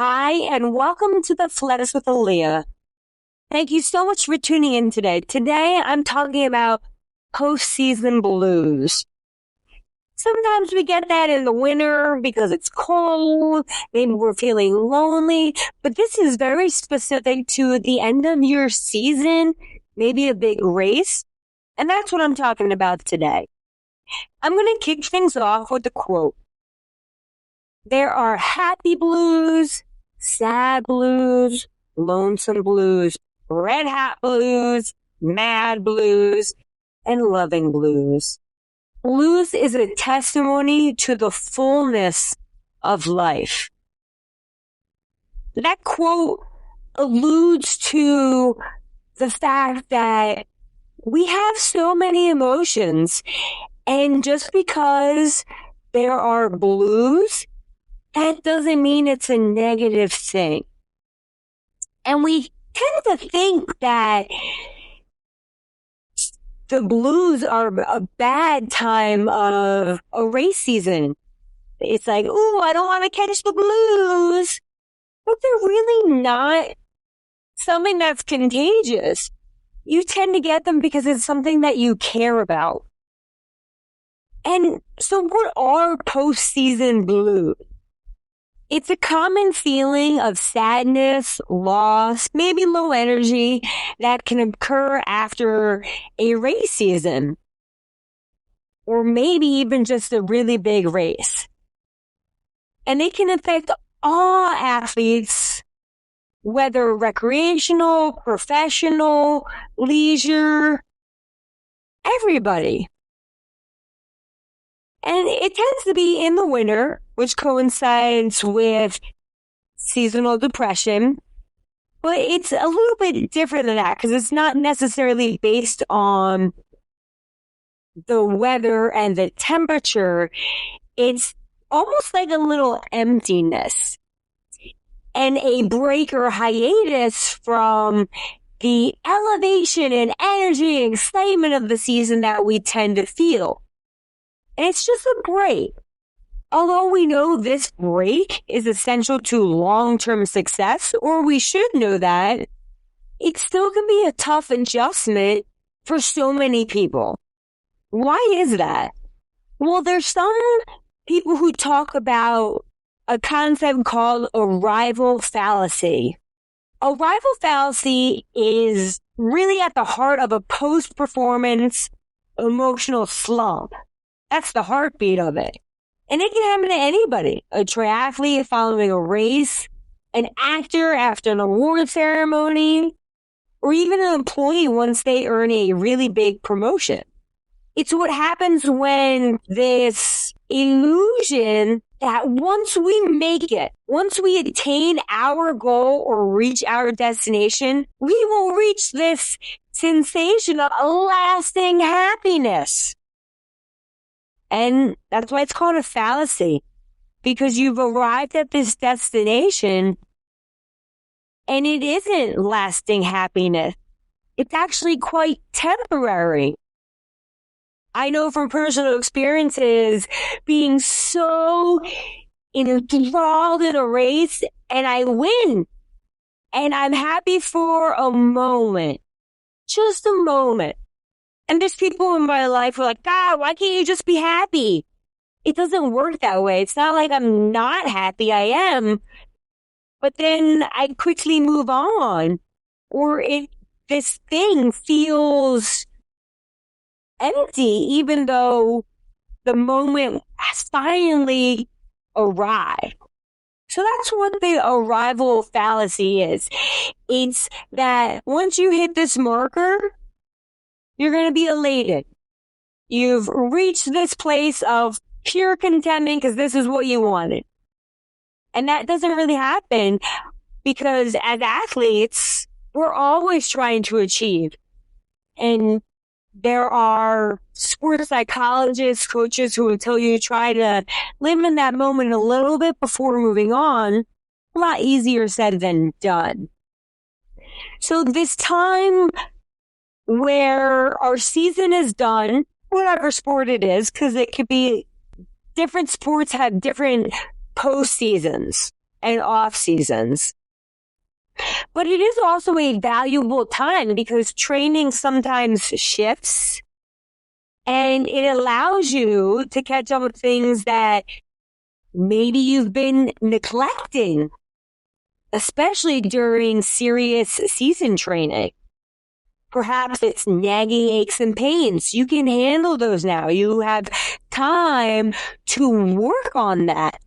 Hi, and welcome to the Lettuce with Aliyah. Thank you so much for tuning in today. Today, I'm talking about postseason blues. Sometimes we get that in the winter because it's cold, maybe we're feeling lonely, but this is very specific to the end of your season, maybe a big race, and that's what I'm talking about today. I'm going to kick things off with a quote. There are happy blues, sad blues, lonesome blues, red hot blues, mad blues, and loving blues. Blues is a testimony to the fullness of life. That quote alludes to the fact that we have so many emotions, and just because there are blues, that doesn't mean it's a negative thing. And we tend to think that the blues are a bad time of a race season. It's like, ooh, I don't want to catch the blues. But they're really not something that's contagious. You tend to get them because it's something that you care about. And so what are postseason blues? It's a common feeling of sadness, loss, maybe low energy that can occur after a race season, or maybe even just a really big race. And it can affect all athletes, whether recreational, professional, leisure, everybody. And it tends to be in the winter, which coincides with seasonal depression. But it's a little bit different than that because it's not necessarily based on the weather and the temperature. It's almost like a little emptiness and a break or hiatus from the elevation and energy and excitement of the season that we tend to feel. And it's just a break. Although we know this break is essential to long-term success, or we should know that, it still can be a tough adjustment for so many people. Why is that? Well, there's some people who talk about a concept called arrival fallacy. Arrival fallacy is really at the heart of a post-performance emotional slump. That's the heartbeat of it. And it can happen to anybody. A triathlete following a race, an actor after an award ceremony, or even an employee once they earn a really big promotion. It's what happens when this illusion that once we make it, once we attain our goal or reach our destination, we will reach this sensation of lasting happiness. And that's why it's called a fallacy, because you've arrived at this destination and it isn't lasting happiness. It's actually quite temporary. I know from personal experiences being so enthralled in a race and I win and I'm happy for a moment, just a moment. And there's people in my life who are like, God, why can't you just be happy? It doesn't work that way. It's not like I'm not happy. I am. But then I quickly move on. Or this thing feels empty, even though the moment has finally arrived. So that's what the arrival fallacy is. It's that once you hit this marker, you're going to be elated. You've reached this place of pure contentment because this is what you wanted. And that doesn't really happen because as athletes, we're always trying to achieve. And there are sports psychologists, coaches who will tell you to try to live in that moment a little bit before moving on. A lot easier said than done. So this time where our season is done, whatever sport it is, because it could be different sports have different postseasons. and off seasons. But it is also a valuable time because training sometimes shifts and it allows you to catch up with things that maybe you've been neglecting, especially during serious season training. Perhaps it's nagging aches and pains. You can handle those now. You have time to work on that.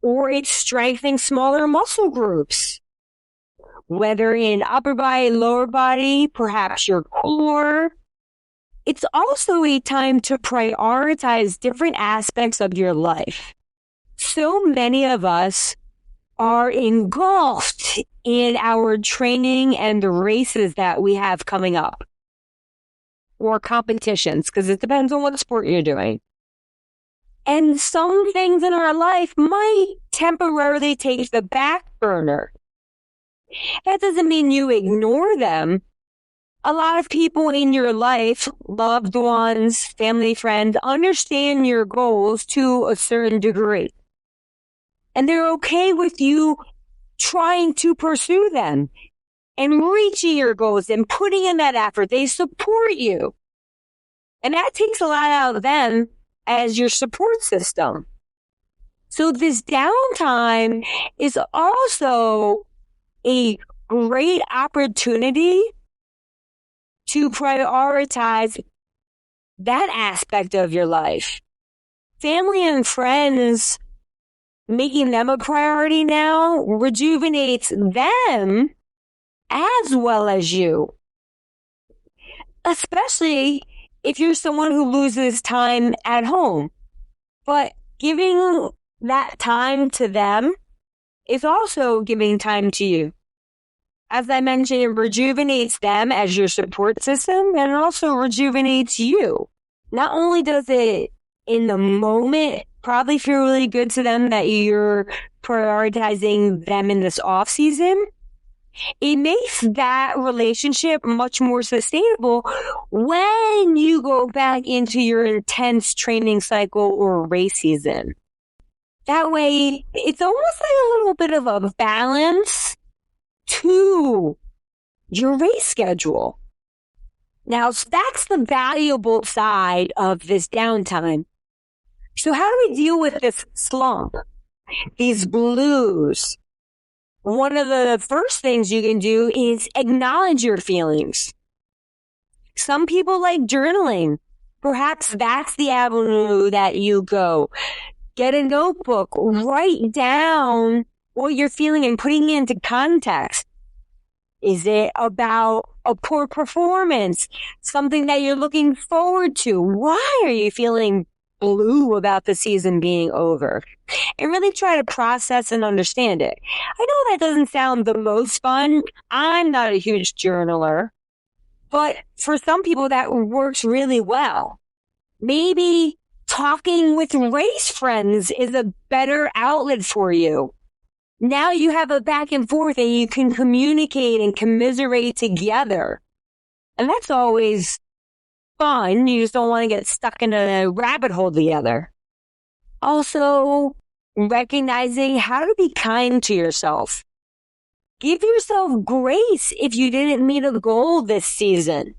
Or it's strengthening smaller muscle groups. Whether in upper body, lower body, perhaps your core. It's also a time to prioritize different aspects of your life. So many of us are engulfed in our training and the races that we have coming up. Or competitions, because it depends on what sport you're doing. And some things in our life might temporarily take the back burner. That doesn't mean you ignore them. A lot of people in your life, loved ones, family, friends, understand your goals to a certain degree. And they're okay with you trying to pursue them and reaching your goals and putting in that effort. They support you. And that takes a lot out of them as your support system. So this downtime is also a great opportunity to prioritize that aspect of your life. Family and friends, making them a priority now rejuvenates them as well as you. Especially if you're someone who loses time at home. But giving that time to them is also giving time to you. As I mentioned, it rejuvenates them as your support system and it also rejuvenates you. Not only does it in the moment probably feel really good to them that you're prioritizing them in this off season, it makes that relationship much more sustainable when you go back into your intense training cycle or race season. That way, it's almost like a little bit of a balance to your race schedule. Now, that's the valuable side of this downtime. So how do we deal with this slump, these blues? One of the first things you can do is acknowledge your feelings. Some people like journaling. Perhaps that's the avenue that you go. Get a notebook, write down what you're feeling and putting it into context. Is it about a poor performance? Something that you're looking forward to? Why are you feeling blue about the season being over? And really try to process and understand it. I know that doesn't sound the most fun. I'm not a huge journaler, but for some people that works really well. Maybe talking with race friends is a better outlet for you. Now you have a back and forth and you can communicate and commiserate together. And that's always fun. You just don't want to get stuck in a rabbit hole together. Also, recognizing how to be kind to yourself. Give yourself grace if you didn't meet a goal this season.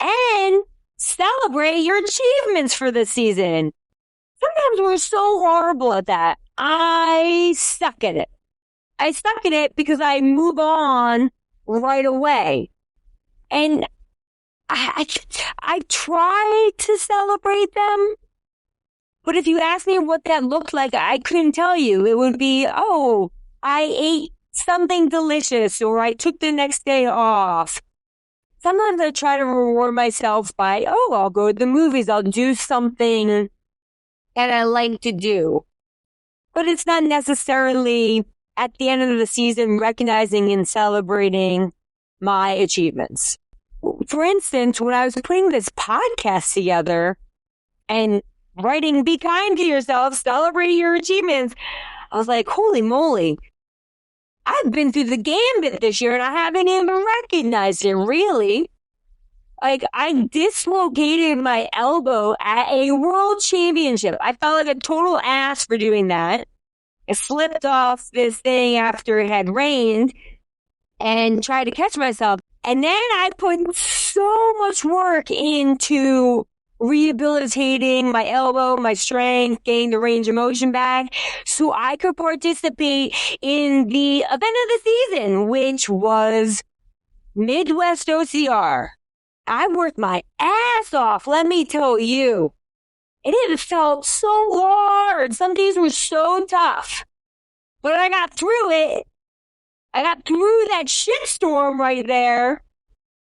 And celebrate your achievements for the season. Sometimes we're so horrible at that. I suck at it. I suck at it because I move on right away. And I try to celebrate them. But if you ask me what that looked like, I couldn't tell you. It would be, oh, I ate something delicious or I took the next day off. Sometimes I try to reward myself by, I'll go to the movies. I'll do something that I like to do. But it's not necessarily at the end of the season recognizing and celebrating my achievements. For instance, when I was putting this podcast together and writing, be kind to yourself, celebrate your achievements, I was like, holy moly. I've been through the gambit this year and I haven't even recognized it, really. Like, I dislocated my elbow at a world championship. I felt like a total ass for doing that. I slipped off this thing after it had rained and tried to catch myself. And then I put so much work into rehabilitating my elbow, my strength, getting the range of motion back so I could participate in the event of the season, which was Midwest OCR. I worked my ass off, let me tell you. And it felt so hard. Some days were so tough. But I got through it. I got through that shitstorm right there.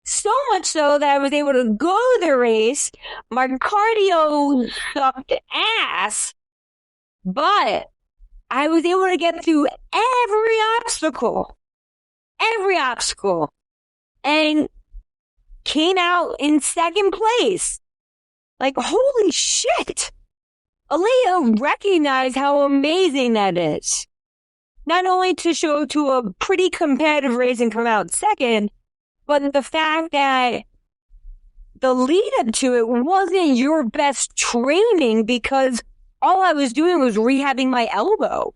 So much so that I was able to go to the race. My cardio sucked ass. But I was able to get through every obstacle. Every obstacle. And came out in second place. Like, holy shit. Aliyah recognized how amazing that is. Not only to show to a pretty competitive race and come out second, but the fact that the lead up to it wasn't your best training because all I was doing was rehabbing my elbow.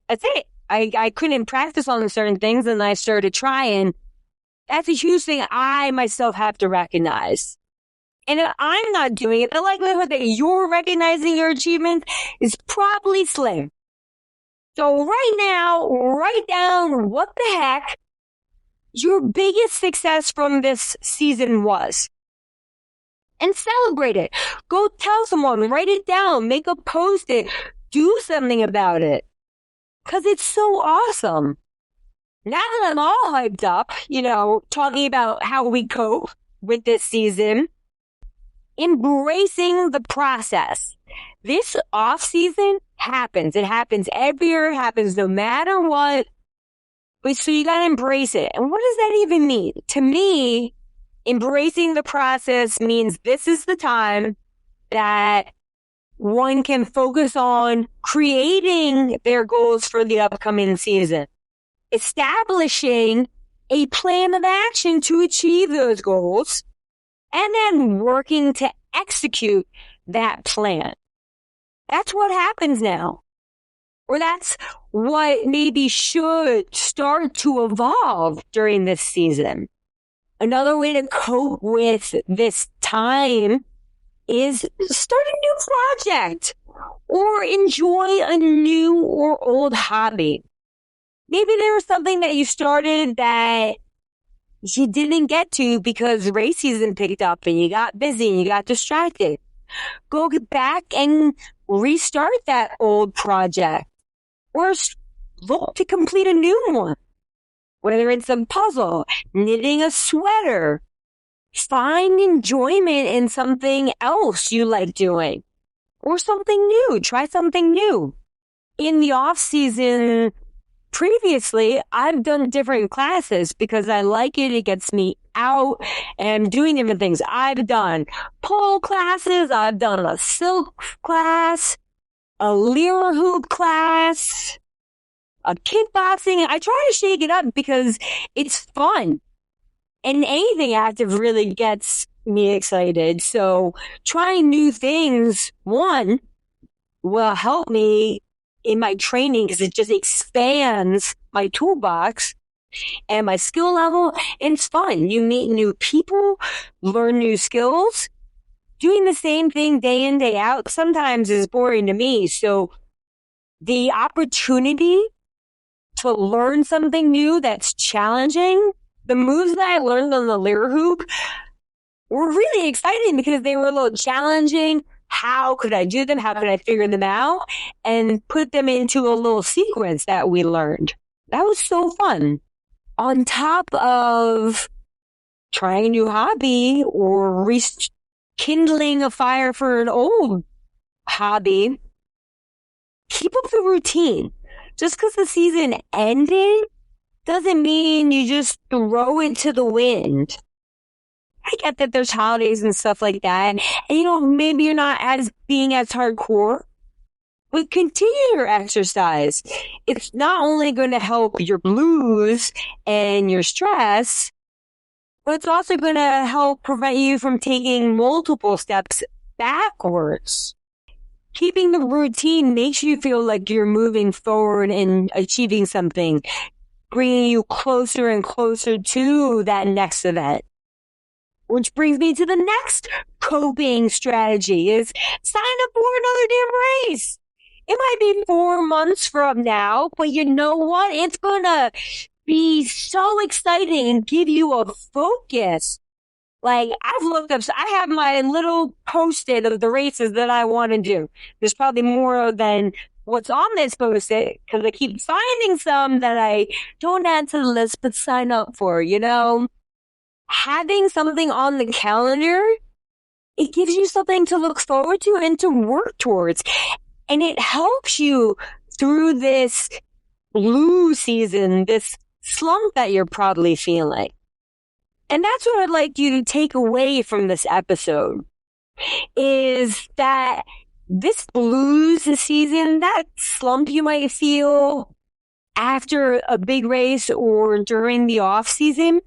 That's it. I couldn't practice on certain things and I started trying. That's a huge thing I myself have to recognize. And if I'm not doing it, the likelihood that you're recognizing your achievement is probably slim. So right now, write down what the heck your biggest success from this season was. And celebrate it. Go tell someone, write it down, make a post-it, do something about it. Because it's so awesome. Now that I'm all hyped up, talking about how we cope with this season, embracing the process. This off season happens. It happens every year. It happens no matter what. But so you gotta embrace it. And what does that even mean? To me, embracing the process means this is the time that one can focus on creating their goals for the upcoming season. Establishing a plan of action to achieve those goals. And then working to execute that plan. That's what happens now. Or that's what maybe should start to evolve during this season. Another way to cope with this time is start a new project or enjoy a new or old hobby. Maybe there was something that you started that you didn't get to because race season picked up and you got busy and you got distracted. Go get back and restart that old project or look to complete a new one. Whether it's a puzzle, knitting a sweater, find enjoyment in something else you like doing or something new. Try something new. In the off season, previously, I've done different classes because I like it. It gets me out and doing different things. I've done pole classes. I've done a silk class, a lyra hoop class, a kickboxing. I try to shake it up because it's fun. And anything active really gets me excited. So trying new things, one, will help me in my training because it just expands my toolbox and my skill level. And it's fun. You meet new people, learn new skills. Doing the same thing day in, day out sometimes is boring to me. So the opportunity to learn something new that's challenging, the moves that I learned on the lyra hoop were really exciting because they were a little challenging. How could I do them? How could I figure them out and put them into a little sequence that we learned? That was so fun. On top of trying a new hobby or rekindling a fire for an old hobby, keep up the routine. Just because the season ended doesn't mean you just throw it to the wind. I get that there's holidays and stuff like that. And, maybe you're not being as hardcore, but continue your exercise. It's not only going to help your blues and your stress, but it's also going to help prevent you from taking multiple steps backwards. Keeping the routine makes you feel like you're moving forward and achieving something, bringing you closer and closer to that next event. Which brings me to the next coping strategy is sign up for another damn race. It might be 4 months from now, but you know what? It's gonna be so exciting and give you a focus. Like, I've looked up, I have my little post-it of the races that I want to do. There's probably more than what's on this post-it because I keep finding some that I don't add to the list but sign up for, you know? Having something on the calendar, it gives you something to look forward to and to work towards. And it helps you through this blue season, this slump that you're probably feeling. And that's what I'd like you to take away from this episode is that this blues season, that slump you might feel after a big race or during the off season,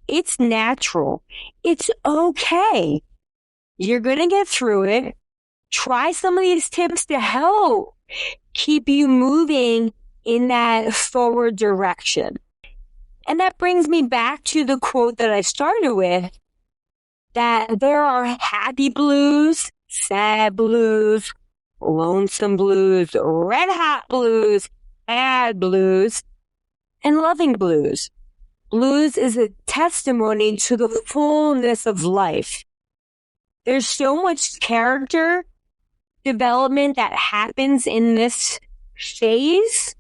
it's natural. It's okay. You're going to get through it. Try some of these tips to help keep you moving in that forward direction. And that brings me back to the quote that I started with, that there are happy blues, sad blues, lonesome blues, red hot blues, bad blues, and loving blues. Blues is a testimony to the fullness of life. There's so much character development that happens in this phase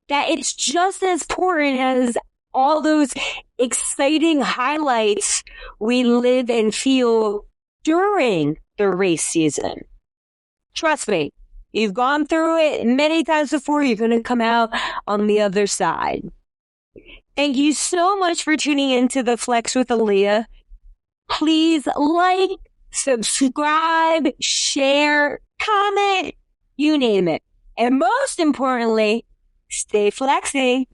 that it's just as important as all those exciting highlights we live and feel during the race season. Trust me, you've gone through it many times before. You're going to come out on the other side. Thank you so much for tuning into the Flex with Aliyah. Please like, subscribe, share, comment, you name it. And most importantly, stay flexing.